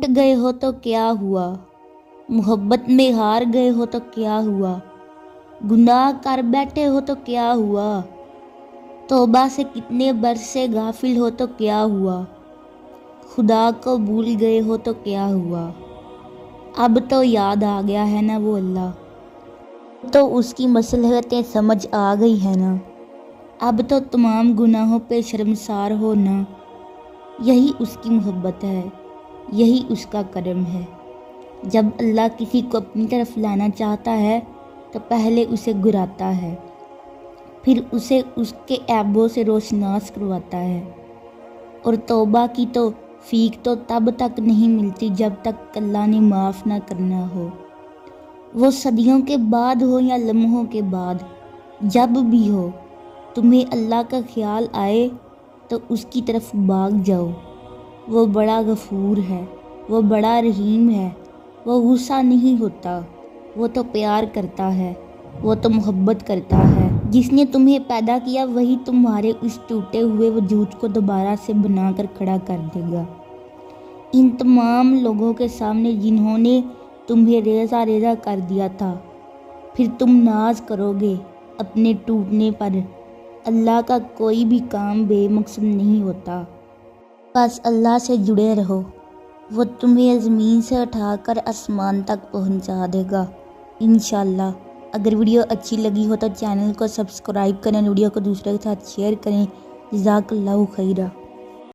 टूट गए हो तो क्या हुआ, मोहब्बत में हार गए हो तो क्या हुआ, गुनाह कर बैठे हो तो क्या हुआ, तौबा से कितने बरस से गाफिल हो तो क्या हुआ, खुदा को भूल गए हो तो क्या हुआ। अब तो याद आ गया है ना वो अल्लाह, तो उसकी मसलहतें समझ आ गई है ना। अब तो तमाम गुनाहों पे शर्मसार हो ना। यही उसकी मोहब्बत है, यही उसका करम है। जब अल्लाह किसी को अपनी तरफ लाना चाहता है तो पहले उसे गिराता है, फिर उसे उसके ऐबों से रोशनास करवाता है। और तौबा की तौफीक तो तब तक नहीं मिलती जब तक अल्लाह ने माफ़ ना करना हो। वो सदियों के बाद हो या लम्हों के बाद, जब भी हो तुम्हें अल्लाह का ख्याल आए तो उसकी तरफ भाग जाओ। वो बड़ा गफूर है, वो बड़ा रहीम है, वो गुस्सा नहीं होता, वो तो प्यार करता है, वो तो मोहब्बत करता है। जिसने तुम्हें पैदा किया वही तुम्हारे उस टूटे हुए वजूद को दोबारा से बनाकर खड़ा कर देगा। इन तमाम लोगों के सामने जिन्होंने तुम्हें रेजा रेजा कर दिया था, फिर तुम नाज करोगे अपने टूटने पर। अल्लाह का कोई भी काम बेमकसद नहीं होता। बस अल्लाह से जुड़े रहो, वो तुम्हें ज़मीन से उठाकर आसमान तक पहुंचा देगा इंशाल्लाह। अगर वीडियो अच्छी लगी हो तो चैनल को सब्सक्राइब करें, वीडियो को दूसरे के साथ शेयर करें। जज़ाकल्लाहु खैरा।